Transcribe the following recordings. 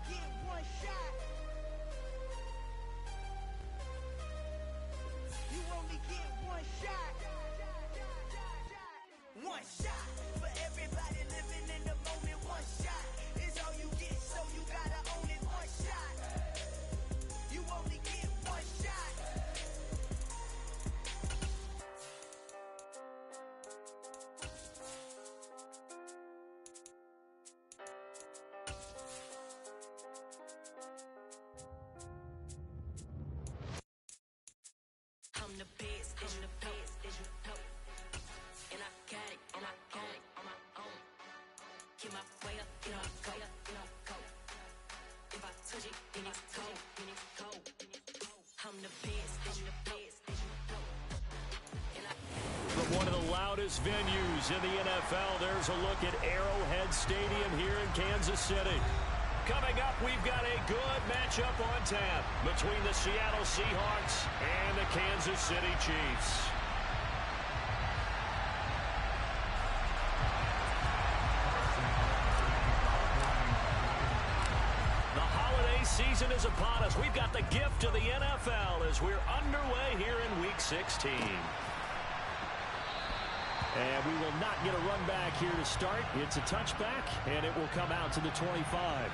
get one shot. You only get one shot. One shot for everybody living in the moment. One shot is all you get, so you gotta own it. One shot. You only get one shot. I'm the best, I'm the best, as you know. And I got it, and I own it on my own. Get my way up, and I go, and I go. If I touch it, then it's cold, then it's cold. I'm the best, I'm the best, as you know. From one of the loudest venues in the NFL, there's a look at Arrowhead Stadium here in Kansas City. Coming up, we've got a good matchup on tap between the Seattle Seahawks and the Kansas City Chiefs. The holiday season is upon us. We've got the gift of the NFL as we're underway here in Week 16. And we will not get a run back here to start. It's a touchback, and it will come out to the 25.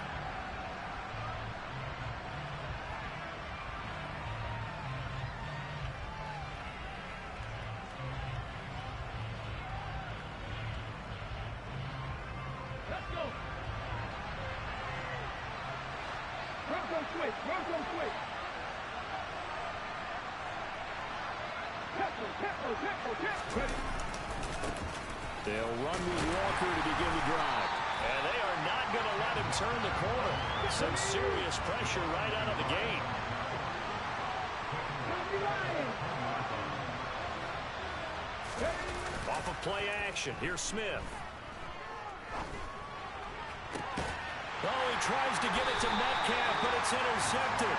They'll run with Walker to begin the drive. And they are not going to let him turn the corner. Some serious pressure right out of the gate. Off of play action. Here's Smith. Oh, he tries to get it to Metcalf, but it's intercepted.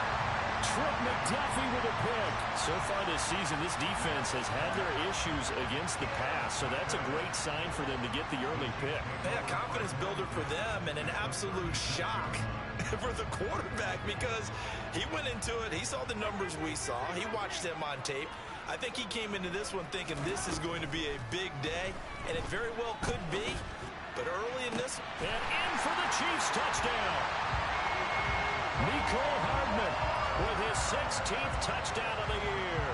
Trent McDuffie with a pick. So far this season, this defense has had their issues against the pass, so that's a great sign for them to get the early pick. Yeah, confidence builder for them and an absolute shock for the quarterback because he went into it. He saw the numbers we saw. He watched them on tape. I think he came into this one thinking this is going to be a big day, and it very well could be. But early in this, and in for the Chiefs touchdown. Mecole Hardman with his 16th touchdown of the year.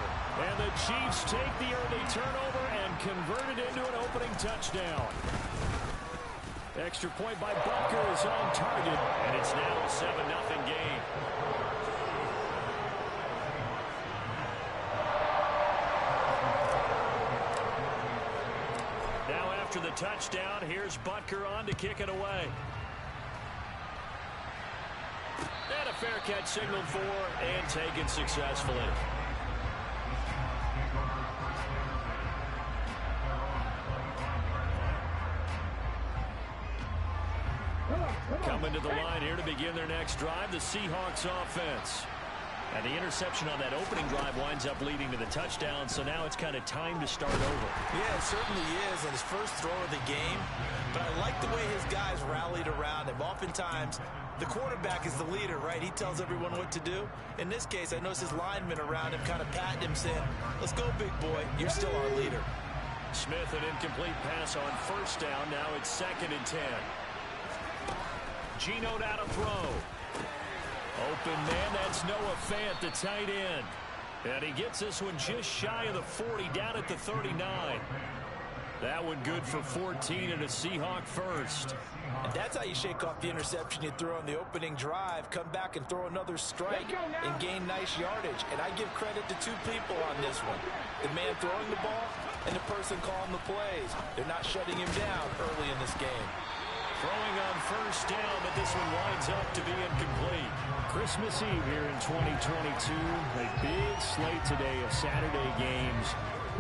And the Chiefs take the early turnover and convert it into an opening touchdown. Extra point by Butker is on target, and it's now a 7-0 game. Now after the touchdown, here's Butker on to kick it away. And a fair catch signaled for and taken successfully. Coming to the line here to begin their next drive, the Seahawks offense. And the interception on that opening drive winds up leading to the touchdown, so now it's kind of time to start over. Yeah, it certainly is, and his first throw of the game. But I like the way his guys rallied around him. Oftentimes, the quarterback is the leader, right? He tells everyone what to do. In this case, I noticed his linemen around him kind of patting him, saying, let's go, big boy. You're still our leader. Smith, an incomplete pass on first down. Now it's 2nd and 10. Geno down to throw. Open man, that's Noah Fant, the tight end. And he gets this one just shy of the 40, down at the 39. That one good for 14 and a Seahawk first. And that's how you shake off the interception you threw on the opening drive, come back and throw another strike and gain nice yardage. And I give credit to two people on this one. The man throwing the ball and the person calling the plays. They're not shutting him down early in this game. Throwing on first down, but this one winds up to be incomplete. Christmas Eve here in 2022. A big slate today of Saturday games.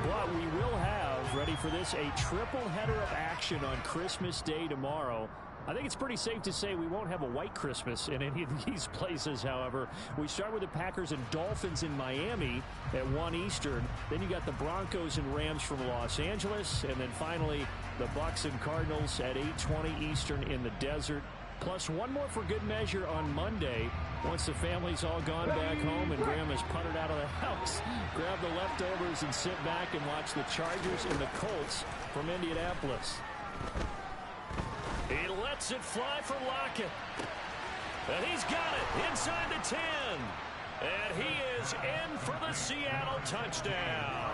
But we will have, ready for this, a triple header of action on Christmas Day tomorrow. I think it's pretty safe to say we won't have a white Christmas in any of these places, however. We start with the Packers and Dolphins in Miami at 1 Eastern. Then you got the Broncos and Rams from Los Angeles. And then finally, the Bucs and Cardinals at 8:20 Eastern in the desert. Plus one more for good measure on Monday. Once the family's all gone back home and Grandma's puttered out of the house, grab the leftovers and sit back and watch the Chargers and the Colts from Indianapolis. He lets it fly for Lockett. And he's got it inside the 10. And he is in for the Seattle touchdown.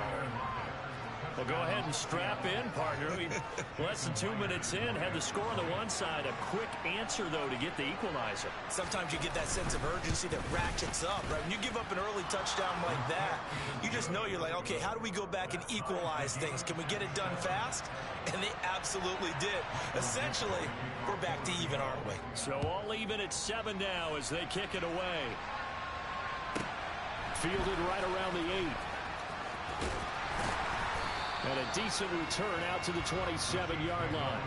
Well, go ahead and strap in, partner. Less than 2 minutes in, had the score on the one side. A quick answer, though, to get the equalizer. Sometimes you get that sense of urgency that ratchets up, right? When you give up an early touchdown like that, you just know you're like, okay, how do we go back and equalize things? Can we get it done fast? And they absolutely did. Essentially, we're back to even, aren't we? So all even at 7 now as they kick it away. Fielded right around the 8. And a decent return out to the 27-yard line.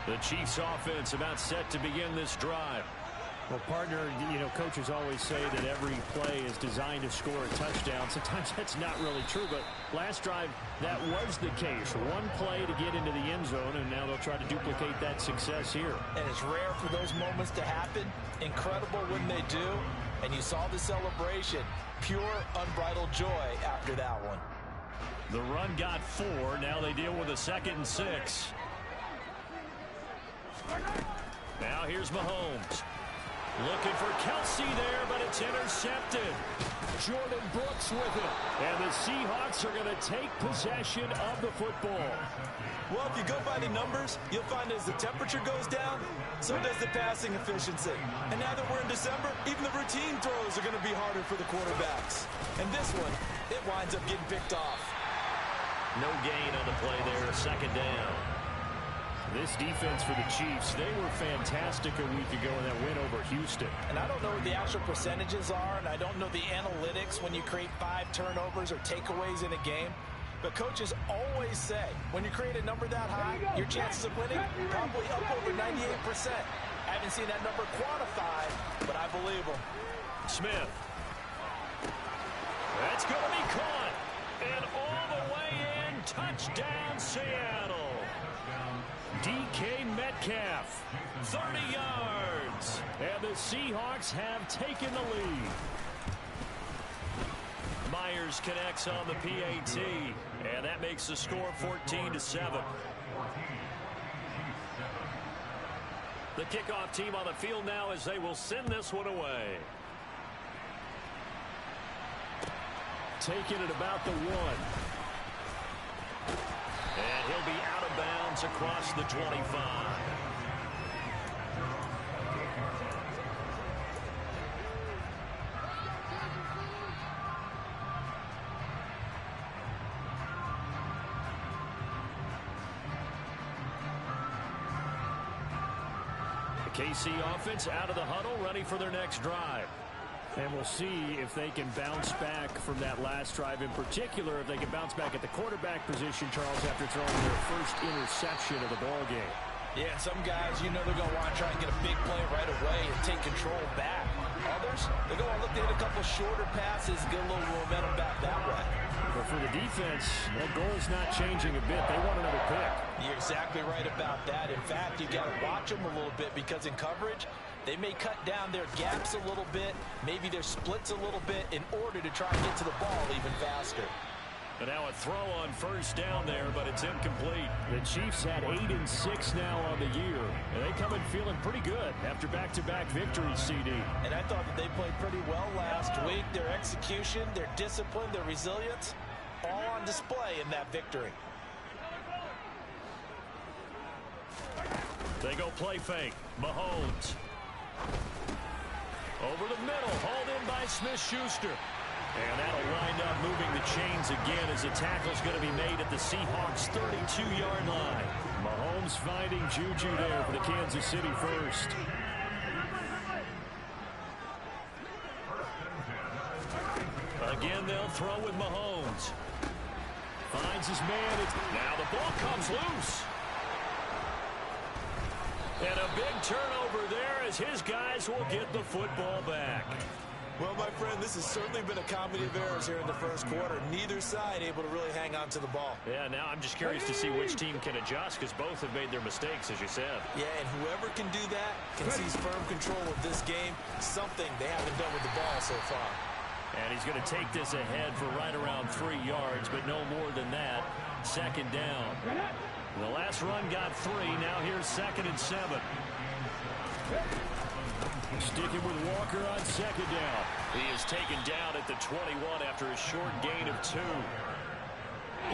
The Chiefs offense about set to begin this drive. Well, partner, you know, coaches always say that every play is designed to score a touchdown. Sometimes that's not really true, but last drive, that was the case. One play to get into the end zone, and now they'll try to duplicate that success here. And it's rare for those moments to happen. Incredible when they do. And you saw the celebration. Pure, unbridled joy after that one. The run got 4. Now they deal with a 2nd and 6. Now here's Mahomes. Looking for Kelsey there, but it's intercepted. Jordan Brooks with it. And the Seahawks are going to take possession of the football. Well, if you go by the numbers, you'll find as the temperature goes down, so does the passing efficiency. And now that we're in December, even the routine throws are going to be harder for the quarterbacks. And this one, it winds up getting picked off. No gain on the play there, 2nd down. This defense for the Chiefs, they were fantastic a week ago in that win over Houston. And I don't know what the actual percentages are, and I don't know the analytics when you create 5 turnovers or takeaways in a game. But coaches always say, when you create a number that high, your chances of winning probably up over 98%. I haven't seen that number quantified, but I believe them. Smith. That's going to be caught. And all the way in, touchdown Seattle. DK Metcalf, 30 yards. And the Seahawks have taken the lead. Myers connects on the PAT. And that makes the score 14-7. The kickoff team on the field now as they will send this one away. Taking it about the 1. And he'll be out of bounds across the 25. The KC offense out of the huddle, ready for their next drive. And we'll see if they can bounce back from that last drive. In particular, if they can bounce back at the quarterback position, Charles, after throwing their first interception of the ball game. Yeah, some guys, you know they're going to want to try and get a big play right away and take control back. Others, they're going to look to hit a couple shorter passes, get a little momentum back that way. But for the defense, that goal's not changing a bit. They want another pick. You're exactly right about that. In fact, you got to watch them a little bit because in coverage, they may cut down their gaps a little bit, maybe their splits a little bit in order to try and get to the ball even faster. And now a throw on 1st down there, but it's incomplete. The Chiefs had 8 and 6 now on the year, and they come in feeling pretty good after back-to-back victories, CD. And I thought that they played pretty well last week. Their execution, their discipline, their resilience, all on display in that victory. They go play fake. Mahomes. Over the middle, hauled in by Smith-Schuster. And that'll wind up moving the chains again as the tackle's going to be made at the Seahawks' 32-yard line. Mahomes finding Juju there for the Kansas City first. Again, they'll throw with Mahomes. Finds his man. Now the ball comes loose. And a big turnover there as his guys will get the football back. Well, my friend, this has certainly been a comedy of errors here in the first quarter. Neither side able to really hang on to the ball. Yeah, now I'm just curious to see which team can adjust because both have made their mistakes, as you said. Yeah, and whoever can do that can seize firm control of this game, something they haven't done with the ball so far. And he's going to take this ahead for right around 3 yards, but no more than that. Second down. The last run got 3. Now here's 2nd and 7. Sticking with Walker on second down. He is taken down at the 21 after a short gain of 2.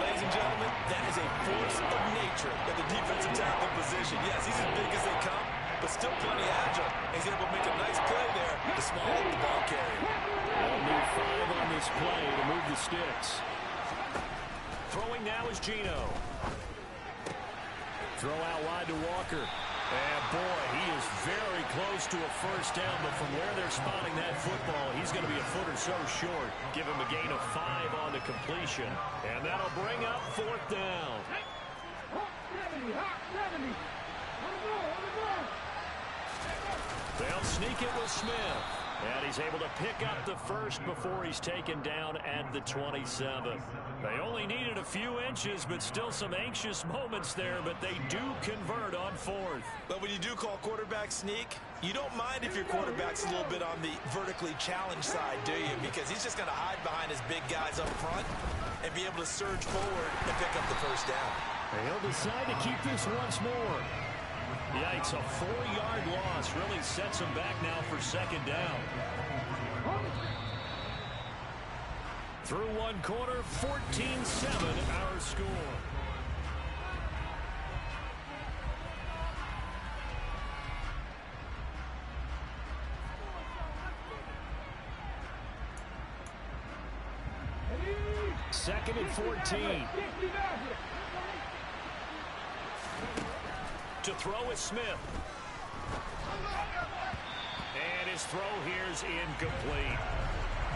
Ladies and gentlemen, that is a force of nature at the defensive tackle position. Yes, he's as big as they come, but still plenty agile. He's able to make a nice play there to small up the ball carrier. They'll need 5 on this play to move the sticks. Throwing now is Gino. Throw out wide to Walker. And, boy, he is very close to a first down, but from where they're spotting that football, he's going to be a foot or so short. Give him a gain of 5 on the completion, and that'll bring up 4th down. They'll sneak it with Smith, and he's able to pick up the first before he's taken down at the 27. They only needed a few inches, but still some anxious moments there, but they do convert on 4th. But when you do call quarterback sneak, you don't mind if your quarterback's a little bit on the vertically challenged side, do you? Because he's just going to hide behind his big guys up front and be able to surge forward and pick up the first down. He'll decide to keep this once more. Yikes, a 4-yard loss really sets him back now for second down. Through one quarter, 14-7 our score. Second and 14. To throw is Smith. And his throw here's incomplete.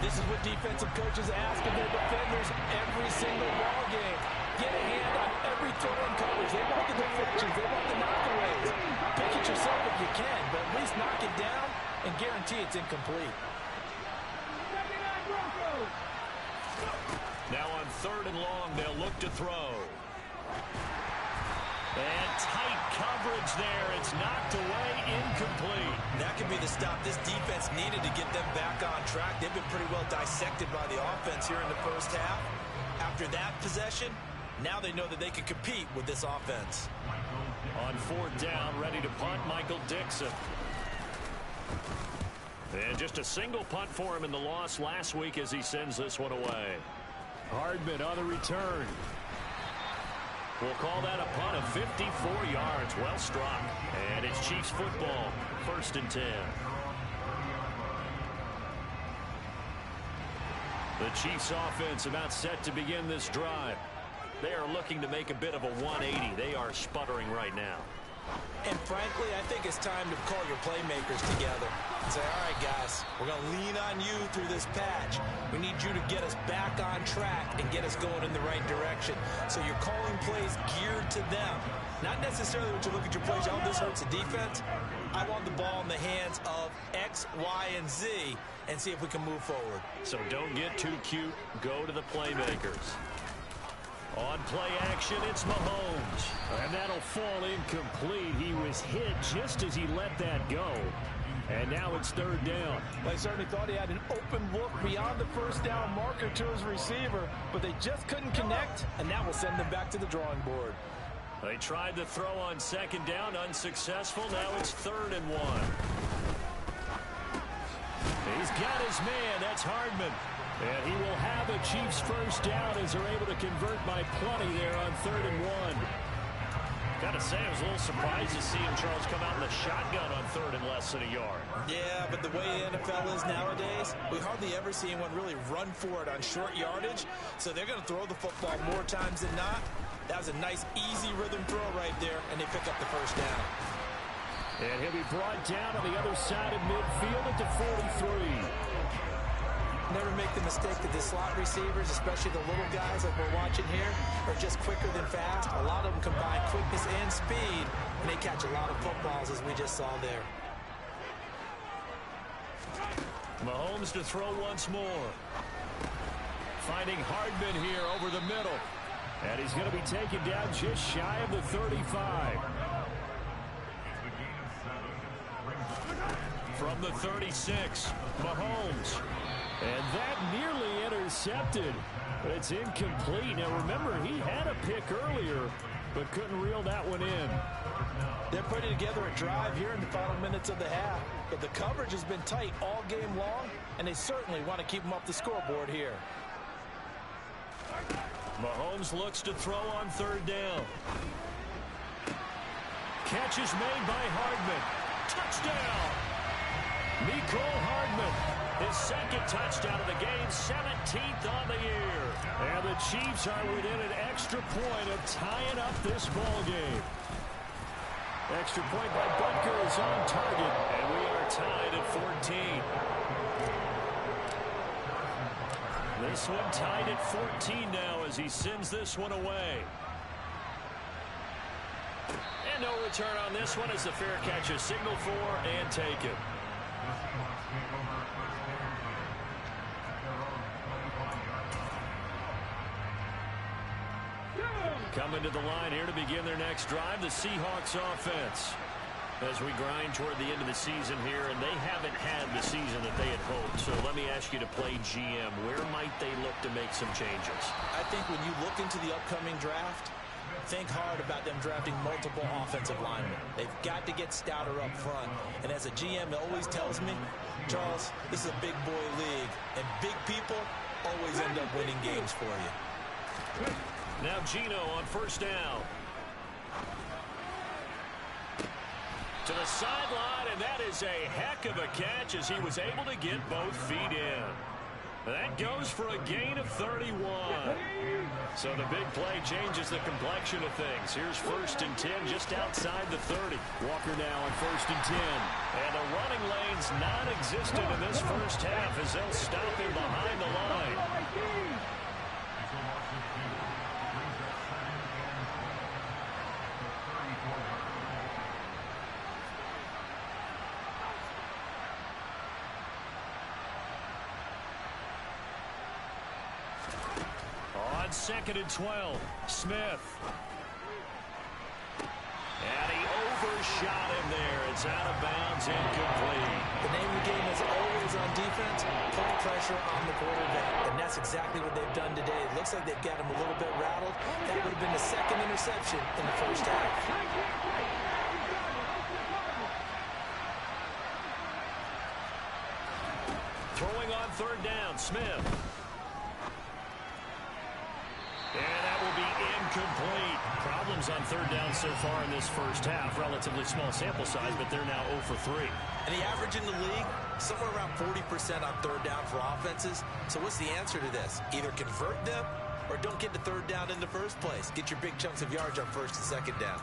This is what defensive coaches ask of their defenders every single ball game. Get a hand on every throw in coverage. They want the deflections. They want the knockaways. Pick it yourself if you can, but at least knock it down and guarantee it's incomplete. Now on 3rd and long, they'll look to throw. And tight coverage there. It's knocked away, incomplete. That could be the stop this defense needed to get them back on track. They've been pretty well dissected by the offense here in the first half. After that possession, now they know that they can compete with this offense. On 4th down, ready to punt, Michael Dixon. And just a single punt for him in the loss last week as he sends this one away. Hardman on the return. We'll call that a punt of 54 yards. Well struck. And it's Chiefs football. 1st and 10. The Chiefs offense about set to begin this drive. They are looking to make a bit of a 180. They are sputtering right now. And frankly, I think it's time to call your playmakers together and say, all right, guys, we're going to lean on you through this patch. We need you to get us back on track and get us going in the right direction. So you're calling plays geared to them. Not necessarily when you look at your plays, oh, this hurts the defense. I want the ball in the hands of X, Y, and Z and see if we can move forward. So don't get too cute. Go to the playmakers. On play action, it's Mahomes. And that'll fall incomplete. He was hit just as he let that go. And now it's 3rd down. They certainly thought he had an open look beyond the first down marker to his receiver, but they just couldn't connect, and that will send them back to the drawing board. They tried to throw on 2nd down, unsuccessful. Now it's 3rd and 1. He's got his man. That's Hardman. And he will have a Chiefs first down as they're able to convert by plenty there on 3rd and 1. Gotta say, I was a little surprised to see him, Charles, come out in the shotgun on 3rd and less than a yard. Yeah, but the way the NFL is nowadays, we hardly ever see anyone really run for it on short yardage. So they're going to throw the football more times than not. That was a nice, easy rhythm throw right there, and they pick up the first down. And he'll be brought down on the other side of midfield at the 43. Never make the mistake that the slot receivers, especially the little guys like we're watching here, are just quicker than fast. A lot of them combine quickness and speed, and they catch a lot of footballs, as we just saw there. Mahomes to throw once more. Finding Hardman here over the middle. And he's going to be taken down just shy of the 35. From the 36, Mahomes. And that nearly intercepted. But it's incomplete. Now remember, he had a pick earlier, but couldn't reel that one in. They're putting together a drive here in the final minutes of the half. But the coverage has been tight all game long, and they certainly want to keep them off the scoreboard here. Mahomes looks to throw on third down. Catch is made by Hardman. Touchdown! Mecole Hardman, his second touchdown of the game, 17th on the year. And the Chiefs are within an extra point of tying up this ball game. Extra point by Butker is on target, and we are tied at 14. This one tied at 14 now as he sends this one away. And no return on this one as the fair catch is signaled for and taken. Coming to the line here to begin their next drive, the Seahawks offense. As we grind toward the end of the season here, and they haven't had the season that they had hoped. So let me ask you to play GM. Where might they look to make some changes? I think when you look into the upcoming draft, think hard about them drafting multiple offensive linemen. They've got to get stouter up front. And as a GM always tells me, Charles, this is a big boy league, and big people always end up winning games for you. Now Geno on first down. To the sideline, and that is a heck of a catch as he was able to get both feet in. That goes for a gain of 31. So the big play changes the complexion of things. Here's 1st and 10 just outside the 30. Walker now on 1st and 10. And the running lane's non-existent in this first half as they'll stop him behind the line. On 2nd and 12, Smith. And he overshot him there. It's out of bounds, incomplete. The name of the game is always on defense, putting pressure on the quarterback. And that's exactly what they've done today. It looks like they've got him a little bit rattled. That would have been the second interception in the first half. Throwing on third down, Smith. And that will be incomplete. Problems on third down so far in this first half. Relatively small sample size, but they're now 0 for 3. And the average in the league, somewhere around 40% on third down for offenses. So what's the answer to this? Either convert them or don't get the third down in the first place. Get your big chunks of yards on 1st and 2nd down.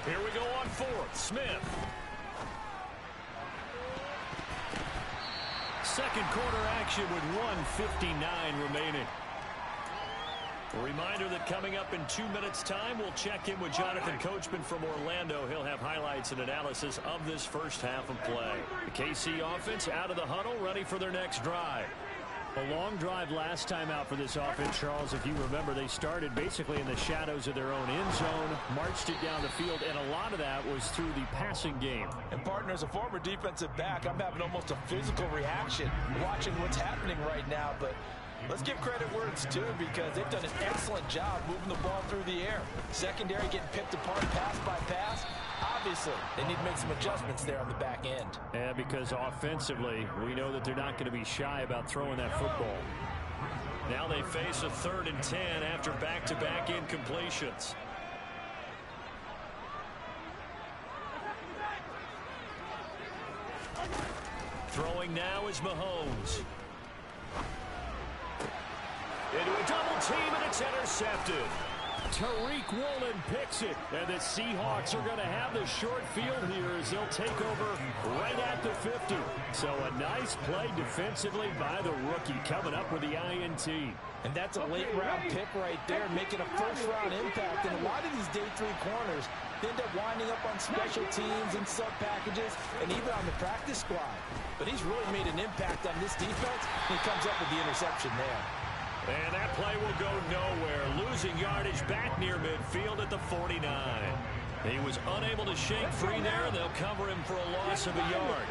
Here we go on 4th. Smith. Second quarter action with 1:59 remaining. A reminder that coming up in 2 minutes' time, we'll check in with Jonathan Coachman from Orlando. He'll have highlights and analysis of this first half of play. The KC offense out of the huddle, ready for their next drive. A long drive last time out for this offense, Charles. If you remember, they started basically in the shadows of their own end zone, marched it down the field, and a lot of that was through the passing game. And partner, as a former defensive back, I'm having almost a physical reaction watching what's happening right now. But let's give credit where it's due, because they've done an excellent job moving the ball through the air. Secondary getting picked apart pass by pass. Obviously, they need to make some adjustments there on the back end. Yeah, because offensively, we know that they're not going to be shy about throwing that football. Now they face a 3rd and 10 after back-to-back incompletions. Throwing now is Mahomes. Into a double team, and it's intercepted. Tariq Woolen picks it, and the Seahawks are going to have the short field here as they'll take over right at the 50. So a nice play defensively by the rookie coming up with the INT. And that's a late-round pick right there, making a first-round impact. And a lot of these day 3 corners end up winding up on special teams and sub-packages and even on the practice squad. But he's really made an impact on this defense, and he comes up with the interception there. And that play will go nowhere, losing yardage back near midfield at the 49. He was unable to shake free there. They'll cover him for a loss of a yard.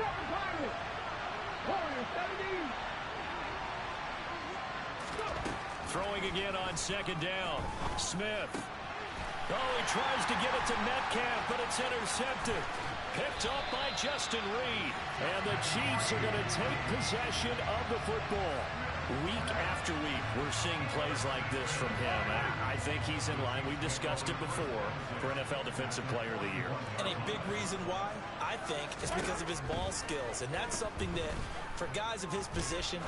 Throwing again on second down. Smith. Oh, he tries to get it to Metcalf, but it's intercepted. Picked up by Justin Reed. And the Chiefs are going to take possession of the football. Week after week, we're seeing plays like this from him. I think he's in line. We've discussed it before for NFL Defensive Player of the Year. And a big reason why, I think, is because of his ball skills. And that's something that, for guys of his position,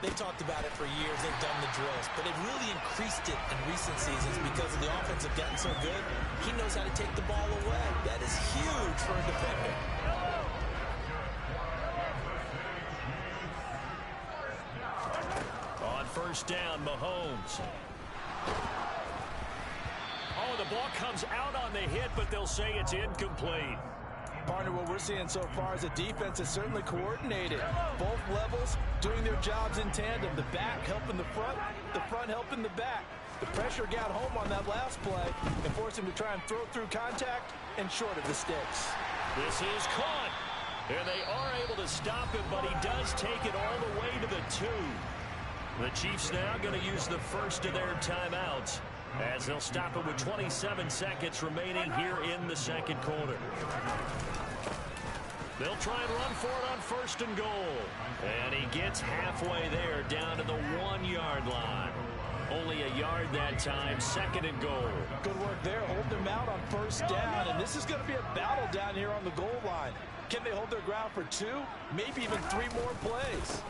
they've talked about it for years. They've done the drills. But they've really increased it in recent seasons because of the offense have gotten so good. He knows how to take the ball away. That is huge for a defender. First down, Mahomes. Oh, the ball comes out on the hit, but they'll say it's incomplete. Partner, what we're seeing so far is the defense is certainly coordinated. Both levels doing their jobs in tandem. The back helping the front helping the back. The pressure got home on that last play and forced him to try and throw through contact and short of the sticks. This is caught. And they are able to stop him, but he does take it all the way to the 2. The Chiefs now going to use the first of their timeouts as they'll stop it with 27 seconds remaining here in the second quarter. They'll try and run for it on first and goal. And he gets halfway there down to the 1-yard line. Only a yard that time, second and goal. Good work there, holding him out on first down. And this is going to be a battle down here on the goal line. Can they hold their ground for 2, maybe even 3 more plays?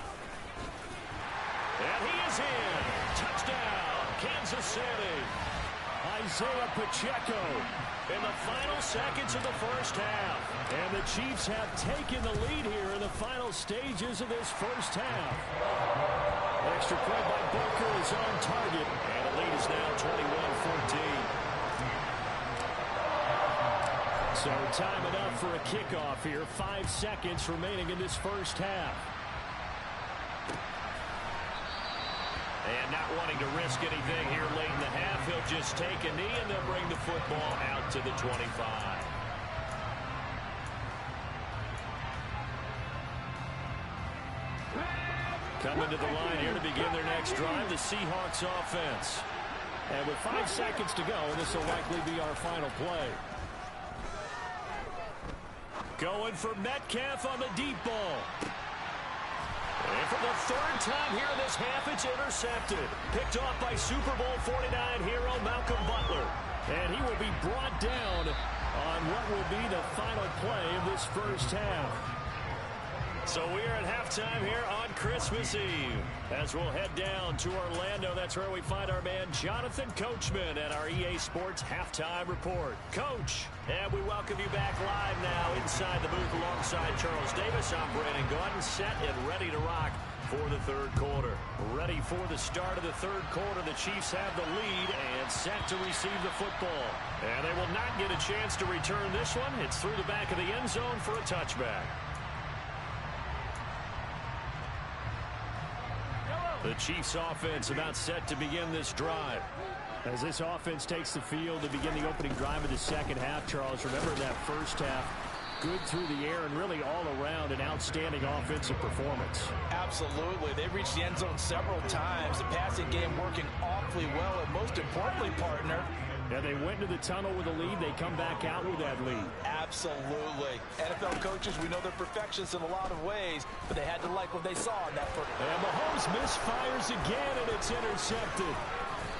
And he is in. Touchdown, Kansas City. Isaiah Pacheco in the final seconds of the first half. And the Chiefs have taken the lead here in the final stages of this first half. Extra point by Booker is on target. And the lead is now 21-14. So time enough for a kickoff here. 5 seconds remaining in this first half. And not wanting to risk anything here late in the half, he'll just take a knee and they'll bring the football out to the 25. Coming to the line here to begin their next drive, the Seahawks offense. And with 5 seconds to go, this will likely be our final play. Going for Metcalf on the deep ball. And for the 3rd time here in this half, it's intercepted. Picked off by Super Bowl 49 hero Malcolm Butler. And he will be brought down on what will be the final play of this first half. So we are at halftime here on Christmas Eve. As we'll head down to Orlando, that's where we find our man Jonathan Coachman at our EA Sports Halftime Report. Coach, and we welcome you back live now inside the booth alongside Charles Davis. I'm Brandon Gordon, set and ready to rock for the 3rd quarter. Ready for the start of the 3rd quarter. The Chiefs have the lead and set to receive the football. And they will not get a chance to return this one. It's through the back of the end zone for a touchback. The Chiefs offense about set to begin this drive. As this offense takes the field to begin the opening drive of the second half, Charles, remember that first half, good through the air and really all around an outstanding offensive performance. Absolutely. They reached the end zone several times. The passing game working awfully well, and most importantly, partner, yeah, they went into the tunnel with a lead. They come back out with that lead. Absolutely. NFL coaches, we know they're perfectionists in a lot of ways, but they had to like what they saw in that first. And Mahomes misfires again, and it's intercepted.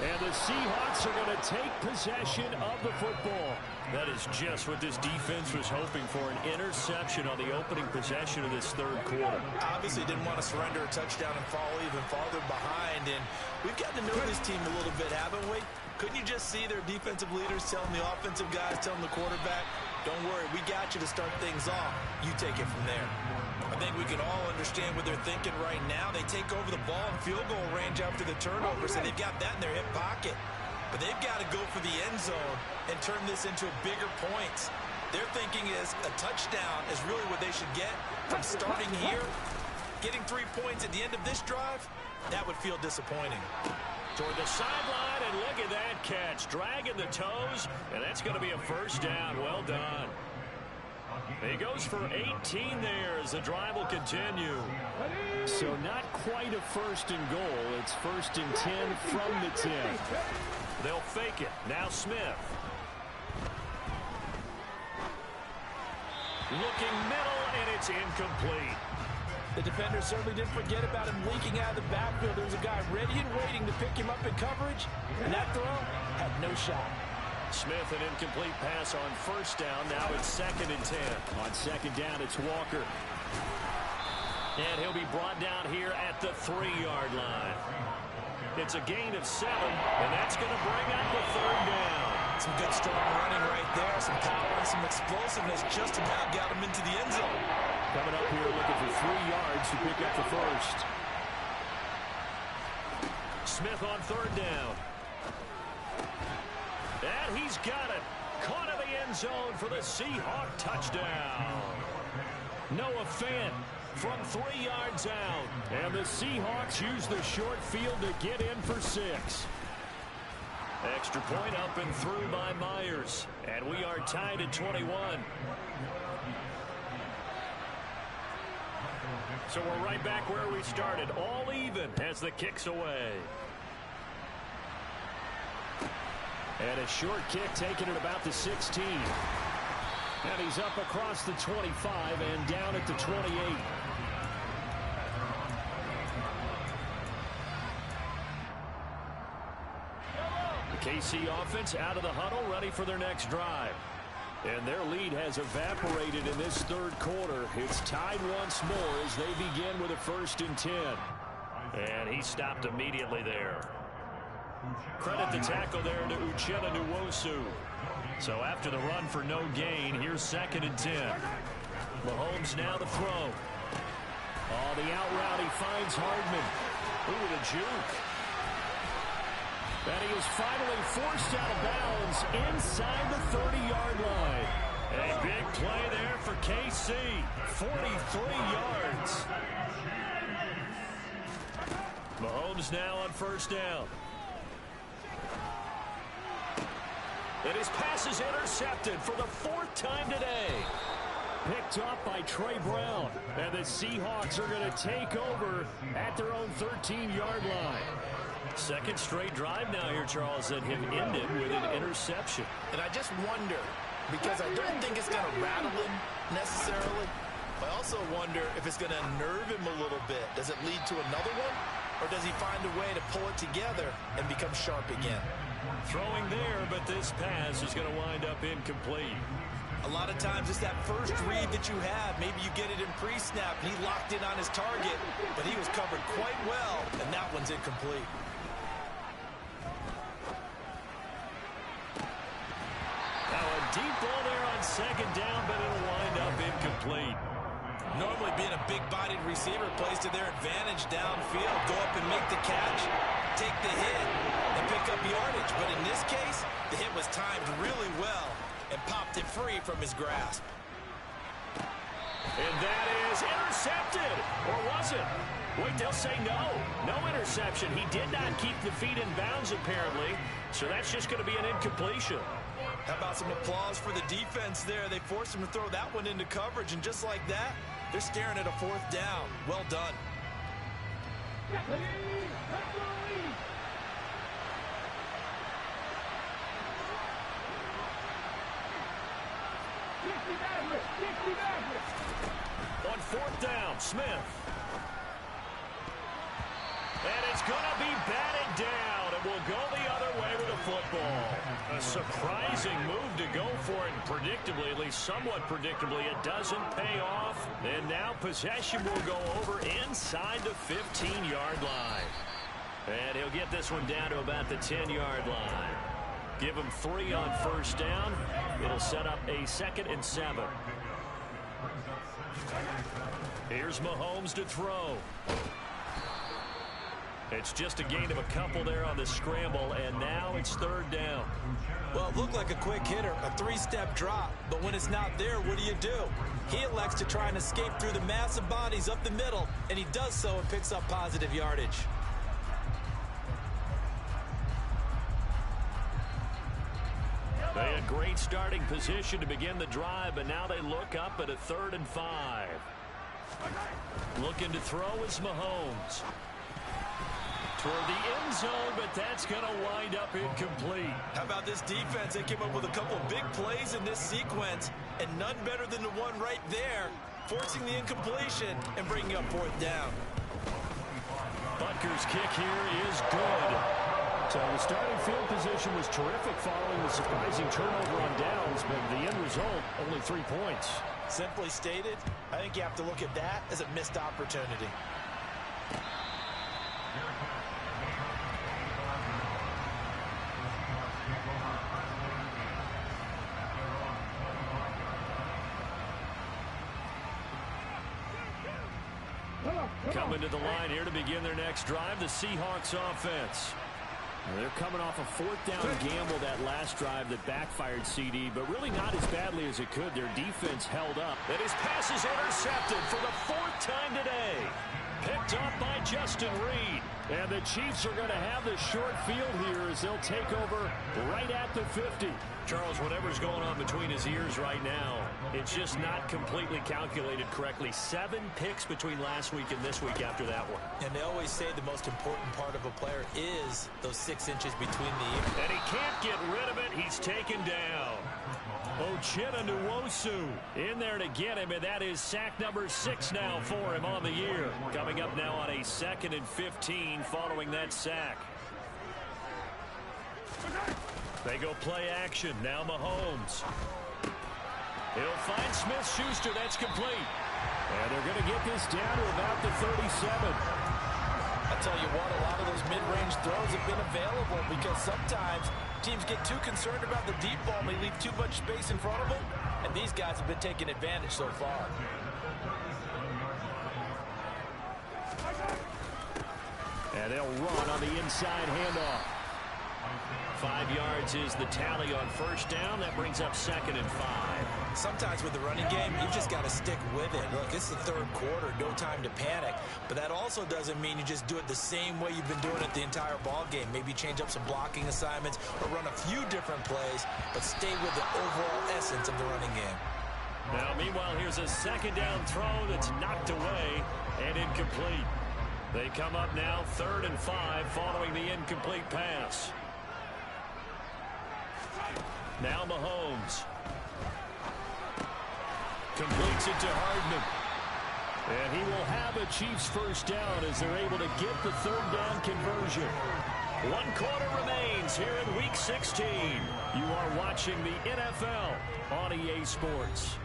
And the Seahawks are going to take possession of the football. That is just what this defense was hoping for, an interception on the opening possession of this third quarter. Obviously didn't want to surrender a touchdown and fall even farther behind. And we've gotten to know this team a little bit, haven't we? Couldn't you just see their defensive leaders telling the offensive guys, telling the quarterback, don't worry, we got you to start things off. You take it from there. I think we can all understand what they're thinking right now. They take over the ball in field goal range after the turnover, so they've got that in their hip pocket. But they've got to go for the end zone and turn this into bigger points. Their thinking is a touchdown is really what they should get from starting here. Getting 3 points at the end of this drive, that would feel disappointing. Toward the sideline, and look at that catch. Dragging the toes, and that's going to be a first down. Well done. He goes for 18 there as the drive will continue. So not quite a first and goal. It's first and 10 from the 10. They'll fake it. Now Smith. Looking middle, and it's incomplete. The defender certainly didn't forget about him leaking out of the backfield. There's a guy ready and waiting to pick him up in coverage, and that throw had no shot. Smith, an incomplete pass on first down. Now it's second and 10. On second down, it's Walker. And he'll be brought down here at the 3-yard line. It's a gain of 7, and that's going to bring up the third down. Some good strong running right there. Some power and some explosiveness just about got him into the end zone. Coming up here looking for 3 yards to pick up the first. Smith on third down. And he's got it. Caught in the end zone for the Seahawk touchdown. Noah Fant from 3 yards out. And the Seahawks use the short field to get in for 6. Extra point up and through by Myers. And we are tied at 21. So we're right back where we started. All even as the kick's away. And a short kick taken at about the 16. And he's up across the 25 and down at the 28. The KC offense out of the huddle, ready for their next drive. And their lead has evaporated in this third quarter. It's tied once more as they begin with a first and 10. And he stopped immediately there. Credit the tackle there to Uchenna Nwosu. So after the run for no gain, here's second and 10. Mahomes now the throw. Oh, the out route, he finds Hardman. Ooh, the juke. And he is finally forced out of bounds inside the 30-yard line. A big play there for KC. 43 yards. Mahomes now on first down. And his pass is intercepted for the 4th time today. Picked up by Trey Brown. And the Seahawks are going to take over at their own 13-yard line. Second straight drive now here, Charles, that have ended with an interception. And I just wonder, because I don't think it's going to rattle him necessarily. I also wonder if it's going to unnerve him a little bit. Does it lead to another one? Or does he find a way to pull it together and become sharp again? Throwing there, but this pass is going to wind up incomplete. A lot of times it's that first read that you have. Maybe you get it in pre-snap, and he locked in on his target, but he was covered quite well, and that one's incomplete. Now a deep ball there on second down, but it'll wind up incomplete. Normally being a big-bodied receiver plays to their advantage downfield. Go up and make the catch, take the hit, and pick up yardage. But in this case, the hit was timed really well and popped it free from his grasp. And that is intercepted. Or was it? Wait, they'll say no. No interception. He did not keep the feet in bounds, apparently. So that's just going to be an incompletion. How about some applause for the defense there? They forced him to throw that one into coverage, and just like that, they're staring at a 4th down. Well done. On 4th down, Smith. And it's going to be batted down. It will go the football. A surprising move to go for it, and predictably, at least somewhat predictably, it doesn't pay off. And now possession will go over inside the 15-yard line. And he'll get this one down to about the 10-yard line. Give him 3 on first down. It'll set up a 2nd and 7. Here's Mahomes to throw. It's just a gain of a couple there on the scramble, and now it's 3rd down. Well, it looked like a quick hitter, a 3-step drop, but when it's not there, what do? He elects to try and escape through the massive bodies up the middle, and he does so and picks up positive yardage. They had great starting position to begin the drive, but now they look up at a 3rd and 5. Looking to throw is Mahomes. Toward the end zone, but that's going to wind up incomplete. How about this defense? They came up with a couple big plays in this sequence, and none better than the one right there, forcing the incompletion and bringing up 4th down. Butker's kick here is good. So the starting field position was terrific following the surprising turnover on downs, but the end result, only 3 points. Simply stated, I think you have to look at that as a missed opportunity. Coming to the line here to begin their next drive, the Seahawks offense. Well, they're coming off a 4th down gamble that last drive that backfired CD, but really not as badly as it could. Their defense held up. And his pass is intercepted for the 4th time today. Picked up by Justin Reed. And the Chiefs are going to have the short field here as they'll take over right at the 50. Charles, whatever's going on between his ears right now, it's just not completely calculated correctly. 7 picks between last week and this week after that one. And they always say the most important part of a player is those 6 inches between the ears. And he can't get rid of it. He's taken down. Uchenna Nwosu in there to get him, and that is sack number 6 now for him on the year. Coming up now on a 2nd and 15 following that sack. They go play action. Now Mahomes. He'll find Smith-Schuster. That's complete. And they're going to get this down to about the 37. I tell you what, a lot of those mid-range throws have been available because sometimes teams get too concerned about the deep ball and they leave too much space in front of them, and these guys have been taking advantage so far. And they'll run on the inside handoff. 5 yards is the tally on first down. That brings up 2nd and 5. Sometimes with the running game, you've just got to stick with it. Look, it's the 3rd quarter, no time to panic. But that also doesn't mean you just do it the same way you've been doing it the entire ball game. Maybe change up some blocking assignments or run a few different plays, but stay with the overall essence of the running game. Now, meanwhile, here's a 2nd down throw that's knocked away and incomplete. They come up now 3rd and 5 following the incomplete pass. Now Mahomes. Completes it to Hardman. And he will have a Chiefs first down as they're able to get the 3rd down conversion. 1 quarter remains here in Week 16. You are watching the NFL on EA Sports.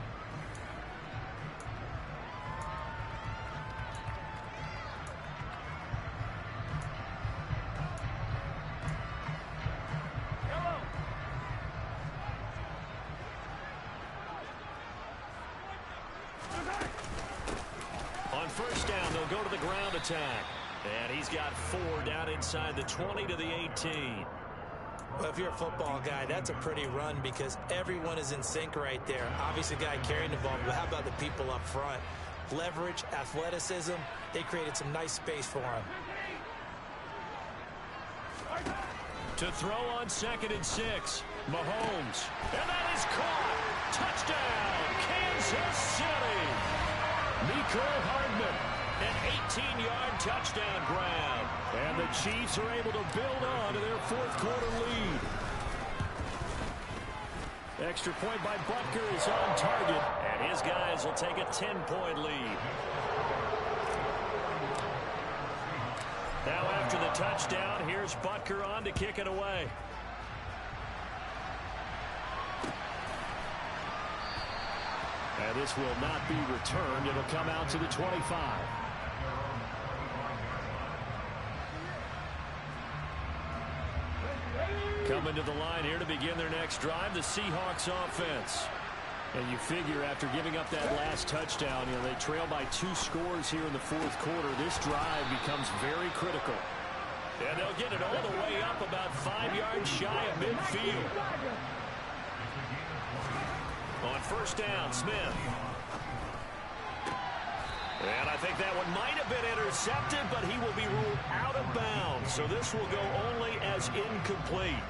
First down, they'll go to the ground attack. And he's got 4 down inside the 20 to the 18. Well, if you're a football guy, that's a pretty run because everyone is in sync right there. Obviously, the guy carrying the ball, but how about the people up front? Leverage, athleticism, they created some nice space for him. To throw on 2nd and 6, Mahomes. And that is caught. Touchdown, Kansas City. Mecole Hardman, an 18-yard touchdown grab. And the Chiefs are able to build on to their 4th quarter lead. Extra point by Butker is on target, and his guys will take a 10-point lead. Now after the touchdown, here's Butker on to kick it away. And this will not be returned. It'll come out to the 25. Coming to the line here to begin their next drive, the Seahawks offense. And you figure after giving up that last touchdown, they trail by 2 scores here in the fourth quarter. This drive becomes very critical. And they'll get it all the way up about 5 yards shy of midfield. On first down, Smith. And I think that one might have been intercepted, but he will be ruled out of bounds. So this will go only as incomplete.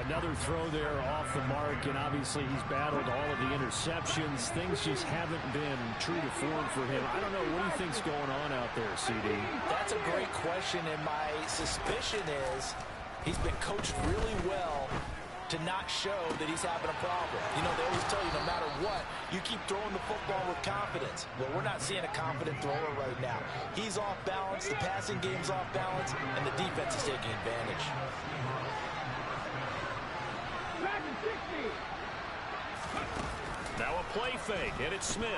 Another throw there off the mark, and obviously he's battled all of the interceptions. Things just haven't been true to form for him. I don't know. What do you think's going on out there, CD? That's a great question, and my suspicion is he's been coached really well to not show that he's having a problem. They always tell you no matter what, you keep throwing the football with confidence. Well, we're not seeing a confident thrower right now. He's off balance, the passing game's off balance, and the defense is taking advantage. Now a play fake, and it's Smith.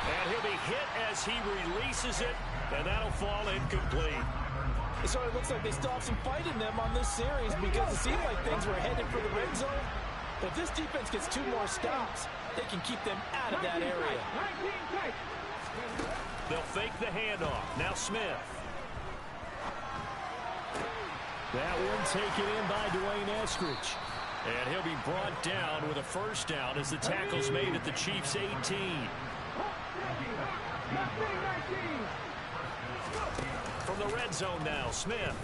And he'll be hit as he releases it, and that'll fall incomplete. So it looks like they still have some fight in them on this series because it seemed like things were headed for the red zone. But if this defense gets 2 more stops, they can keep them out of that area. They'll fake the handoff. Now Smith. That one taken in by Dwayne Eskridge. And he'll be brought down with a first down as the tackle's made at the Chiefs' 18. From the red zone now, Smith.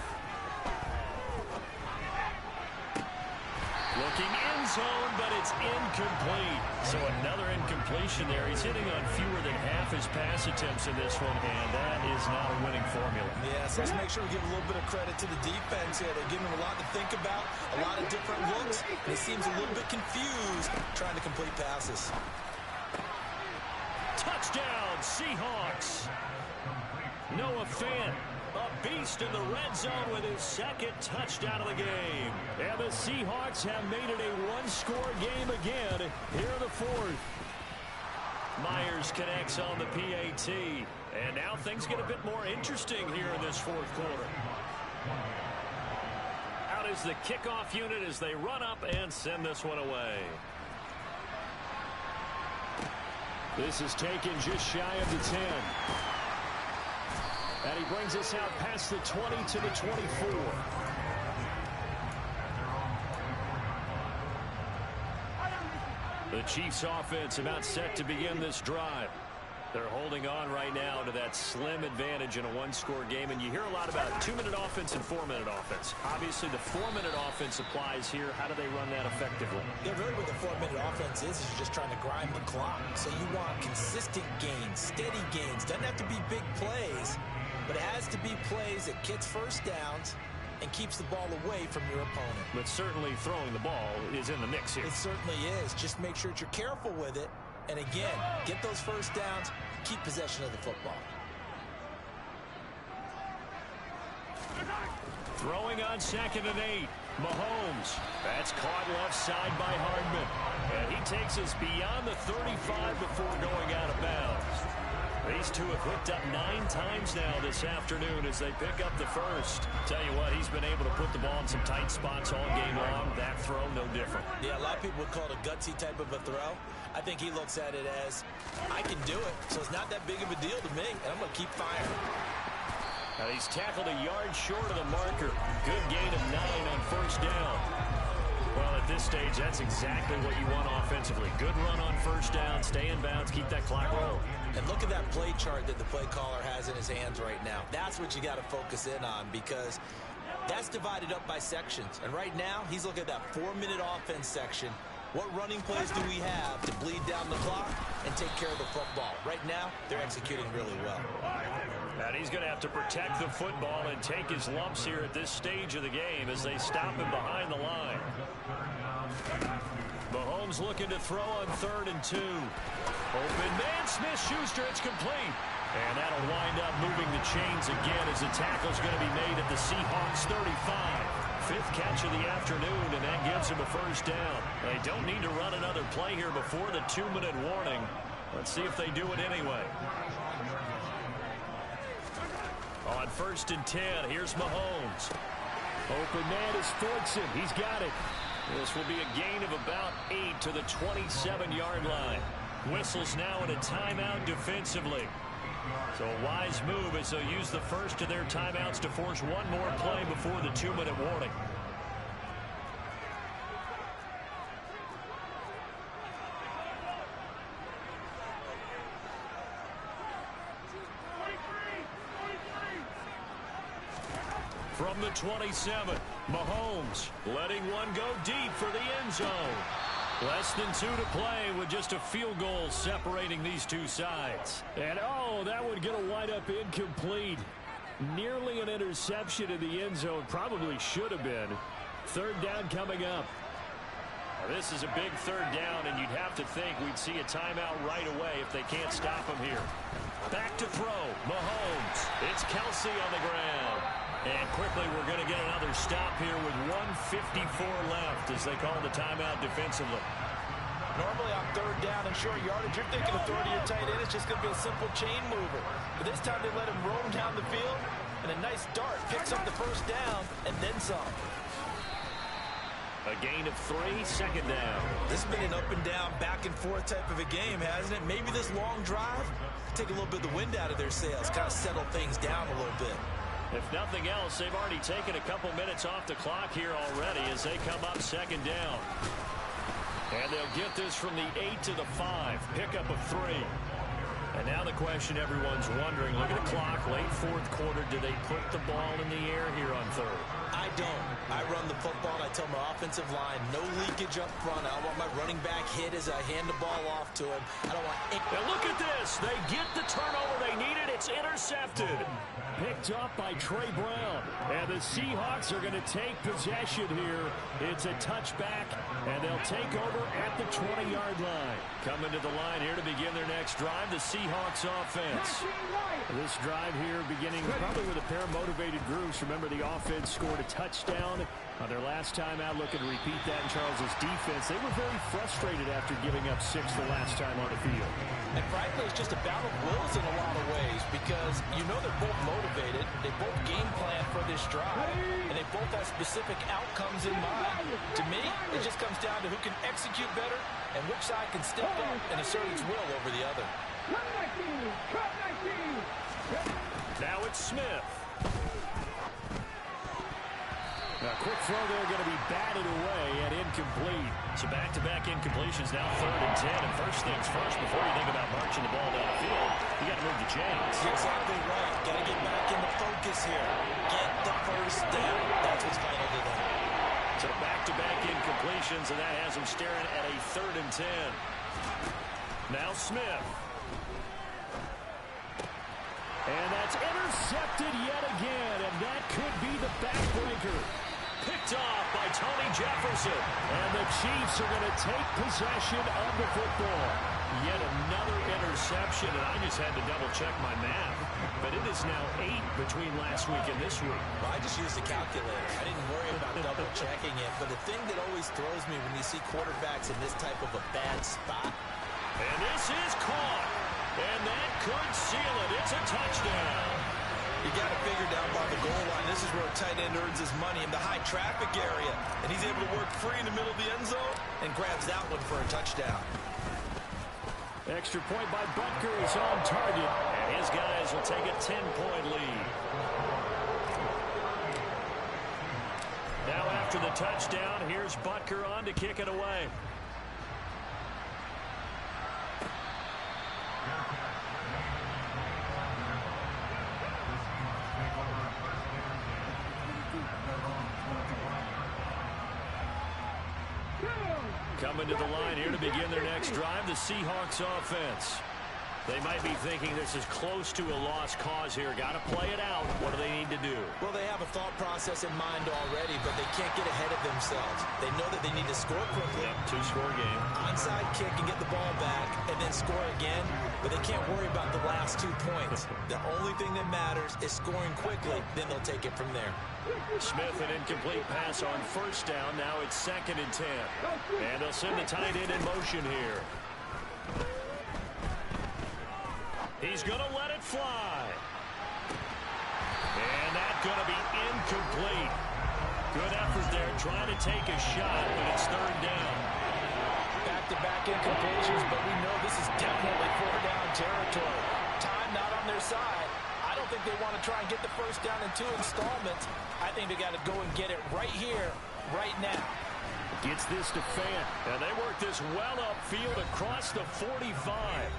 Looking end zone, but it's incomplete. So another incompletion there. He's hitting on fewer than half his pass attempts in this one, and that is not a winning formula. Yes, let's make sure we give a little bit of credit to the defense here. They're giving him a lot to think about, a lot of different looks, and he seems a little bit confused trying to complete passes. Touchdown, Seahawks. Noah Fant, a beast in the red zone with his second touchdown of the game. And the Seahawks have made it a 1-score game again here in the fourth. Myers connects on the PAT. And now things get a bit more interesting here in this fourth quarter. Out is the kickoff unit as they run up and send this one away. This is taken just shy of the 10. And he brings us out past the 20 to the 24. The Chiefs offense about set to begin this drive. They're holding on right now to that slim advantage in a 1-score game. And you hear a lot about 2-minute offense and 4-minute offense. Obviously, the 4-minute offense applies here. How do they run that effectively? Yeah, really what the 4-minute offense is you're just trying to grind the clock. So you want consistent gains, steady gains. Doesn't have to be big plays, but it has to be plays that gets first downs and keeps the ball away from your opponent. But certainly throwing the ball is in the mix here. It certainly is. Just make sure that you're careful with it. And again, get those first downs, keep possession of the football. Throwing on 2nd and 8. Mahomes. That's caught left side by Hardman. And he takes us beyond the 35 before going out of bounds. These two have hooked up 9 times now this afternoon as they pick up the first. Tell you what, he's been able to put the ball in some tight spots all game long. That throw, no different. Yeah, a lot of people would call it a gutsy type of a throw. I think he looks at it as, I can do it, so it's not that big of a deal to me, and I'm going to keep firing. Now he's tackled a yard short of the marker. Good gain of 9 on first down. Well, at this stage, that's exactly what you want offensively. Good run on first down, stay in bounds, keep that clock rolling. And look at that play chart that the play caller has in his hands right now. That's what you got to focus in on because that's divided up by sections. And right now, he's looking at that 4-minute offense section. What running plays do we have to bleed down the clock and take care of the football? Right now, they're executing really well. And he's going to have to protect the football and take his lumps here at this stage of the game as they stop him behind the line. Mahomes looking to throw on 3rd and 2. Open man, Smith-Schuster, it's complete. And that'll wind up moving the chains again as the tackle's going to be made at the Seahawks 35. Fifth catch of the afternoon, and that gives him a first down. They don't need to run another play here before the 2-minute warning. Let's see if they do it anyway. On 1st and 10, here's Mahomes. Open man is Fortson. He's got it. This will be a gain of about 8 to the 27-yard line. Whistles now in a timeout defensively. So a wise move as they'll use the first of their timeouts to force one more play before the 2-minute warning. From the 27, Mahomes letting one go deep for the end zone. Less than 2 to play with just a field goal separating these two sides. And oh, that would get a wind up incomplete. Nearly an interception in the end zone. Probably should have been. 3rd down coming up. Now, this is a big 3rd down, and you'd have to think we'd see a timeout right away if they can't stop him here. Back to throw. Mahomes. It's Kelsey on the ground. And quickly, we're going to get another stop here with 1:54 left as they call the timeout defensively. Normally on 3rd down and short yardage, you're thinking of throwing to your tight end. It's just going to be a simple chain mover. But this time they let him roam down the field, and a nice dart picks up the first down and then some. A gain of 3, 2nd down. This has been an up and down, back and forth type of a game, hasn't it? Maybe this long drive take a little bit of the wind out of their sails, kind of settle things down a little bit. If nothing else, they've already taken a couple minutes off the clock here already as they come up 2nd down. And they'll get this from the 8 to the 5. Pickup of 3. And now the question everyone's wondering, look at the clock, late 4th quarter, do they put the ball in the air here on 3rd? I don't. I run the football, and I tell my offensive line, no leakage up front. I don't want my running back hit as I hand the ball off to him. I don't want... And look at this. They get the turnover they needed. It's intercepted. Picked up by Trey Brown. And the Seahawks are going to take possession here. It's a touchback, and they'll take over at the 20-yard line. Coming to the line here to begin their next drive, the Seahawks offense. This drive here beginning probably with a pair of motivated groups. Remember, the offense scored a touchdown on their last time out. Looking to repeat that in Charles's defense. They were very frustrated after giving up 6 the last time on the field. And frankly, it's just a battle of wills in a lot of ways because you know they're both motivated. They both game plan for this drive, and they both have specific outcomes in mind. To me, it just comes down to who can execute better and which side can step up and assert its will over the other. Now it's Smith. A quick throw there going to be batted away and incomplete. So back-to-back incompletions, now 3rd and 10. And first things first, before you think about marching the ball down the field, you got to move the chains. Exactly right. Got to get back into focus here. Get the first down. That's what's vital to them. So back-to-back incompletions, and that has him staring at a 3rd and 10. Now Smith. And that's intercepted yet again, and that could be the backbreaker. Picked off by Tony Jefferson. And the Chiefs are going to take possession of the football. Yet another interception, and I just had to double-check my math. But it is now 8 between last week and this week. Well, I just used a calculator. I didn't worry about double-checking it. But the thing that always throws me when you see quarterbacks in this type of a bad spot. And this is caught. And that could seal it. It's a touchdown. You got to figure down by the goal line. This is where a tight end earns his money in the high traffic area. And he's able to work free in the middle of the end zone and grabs that one for a touchdown. Extra point by Butker is on target. And his guys will take a 10-point lead. Now after the touchdown, here's Butker on to kick it away. Coming to the line here to begin their next drive, the Seahawks offense. They might be thinking this is close to a lost cause here. Got to play it out. What do they need to do? Well, they have a thought process process in mind already, but they can't get ahead of themselves. They know that they need to score quickly. Yep, two-score game. Onside kick and get the ball back and then score again, but they can't worry about the last 2 points. The only thing that matters is scoring quickly, then they'll take it from there. Smith, an incomplete pass on first down. Now it's 2nd and 10. And they'll send the tight end in motion here. He's going to let it fly. And that's going to be incomplete. Good effort there, trying to take a shot, but it's 3rd down. Back-to-back incompletions, but we know this is definitely 4th-down territory. Time not on their side. I don't think they want to try and get the first down in 2 installments. I think they got to go and get it right here, right now. Gets this to Fant, and they work this well upfield across the 45.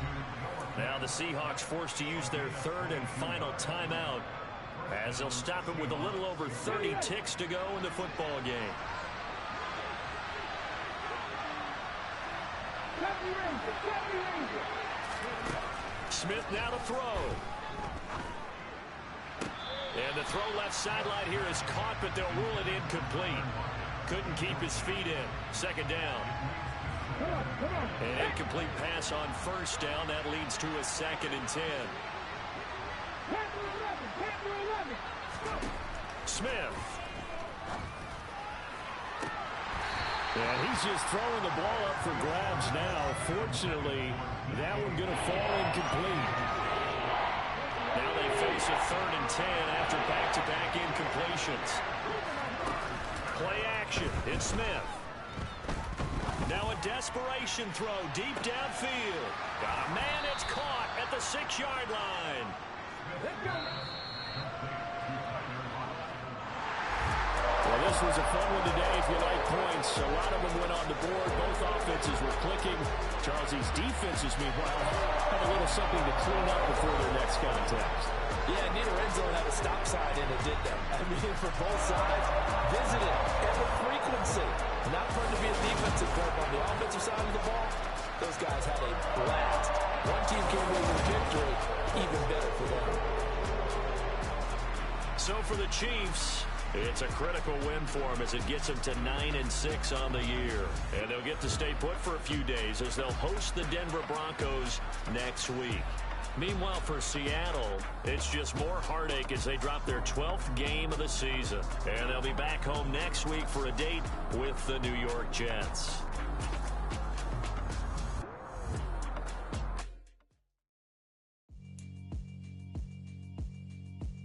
Now the Seahawks forced to use their 3rd and final timeout, as they'll stop it with a little over 30 ticks to go in the football game. Smith now to throw. And the throw left sideline here is caught, but they'll rule it incomplete. Couldn't keep his feet in. 2nd down. An incomplete pass on first down. That leads to a 2nd and 10. Smith. And he's just throwing the ball up for grabs now. Fortunately, that one going to fall incomplete. Now they face a 3rd and 10 after back-to-back incompletions. Play action. It's Smith. Now a desperation throw deep downfield. Got a man, it's caught at the 6-yard line. Well, this was a fun one today if you like points. A lot of them went on the board. Both offenses were clicking. Charles, these defenses, meanwhile, have a little something to clean up before their next contest. Yeah, neither end zone had a stop sign in it, did they? I mean, for both sides, visited and with frequency. Not fun to be a defensive player on the offensive side of the ball. Those guys had a blast. One team came away with victory, even better for them. So for the Chiefs, it's a critical win for them as it gets them to 9-6 on the year. And they'll get to stay put for a few days as they'll host the Denver Broncos next week. Meanwhile, for Seattle, it's just more heartache as they drop their 12th game of the season. And they'll be back home next week for a date with the New York Jets.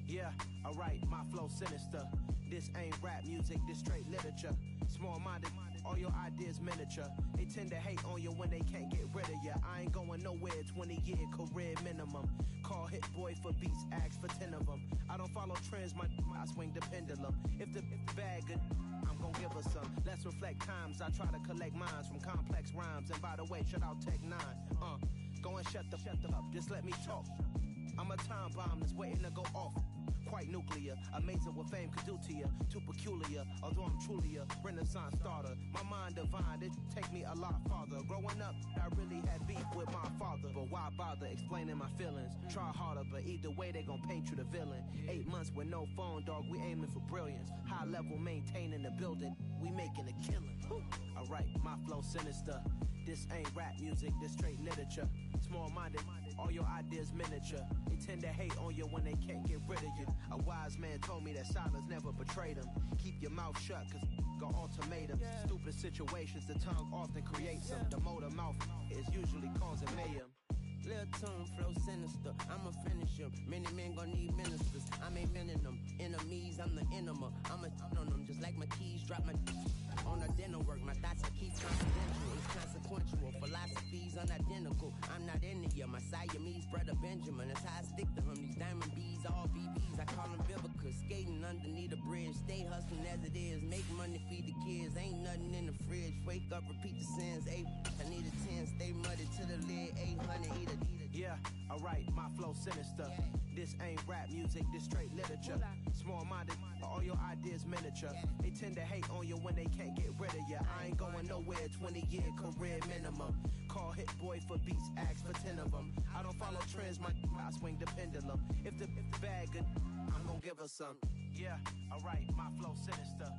Yeah, alright, my flow sinister. This ain't rap music, this straight literature. Small-minded, all your ideas miniature. They tend to hate on you when they can't get rid of you. I ain't going nowhere, 20-year career minimum. Call Hit Boy for beats, ask for 10 of them. I don't follow trends, I swing the pendulum. If the bag good, I'm gonna give her some. Let's reflect times, I try to collect minds from complex rhymes. And by the way, shout out Tech 9. Go and shut the up, just let me talk. I'm a time bomb that's waiting to go off. Quite nuclear, amazing what fame could do to you. Too peculiar, although I'm truly a renaissance starter. My mind divine, it take me a lot farther. Growing up, I really had beef with my father. But why bother explaining my feelings? Try harder, but either way they gon' paint you the villain. 8 months with no phone, dog, we aiming for brilliance. High level maintaining the building, we making a killing. Alright, my flow sinister. This ain't rap music, this straight literature. Small-minded, all your ideas miniature. They tend to hate on you when they can't get rid of you. A wise man told me that silence never betrayed him. Keep your mouth shut, cause got ultimatums. Stupid situations, the tongue often creates them. The motor mouth is usually causing mayhem. Lil' tune, flow sinister, I'ma finish him. Many men gon' need ministers, I'm inventing them. Enemies, I'm the enema, I'ma on them. Just like my keys, drop my on the dental work. My thoughts I keep confidential, it's consequential. Philosophies unidentical, I'm not into you. My Siamese brother Benjamin, that's how I stick to him. These diamond bees, all BBs, I call them Vivica. Skating underneath a bridge, stay hustling as it is. Make money, feed the kids, ain't nothing in the fridge. Wake up, repeat the sins, 8, I need a 10. Stay muddy to the lid, 800, eat a. Yeah, alright, my flow sinister. This ain't rap music, this straight literature. Small-minded, all your ideas miniature. They tend to hate on you when they can't get rid of you. I ain't going nowhere, 20-year career minimum. Call Hit Boy for beats, ask for 10 of them. I don't follow trends, I swing the pendulum. If the bag good, I'm gonna give her some. Yeah, alright, my flow sinister.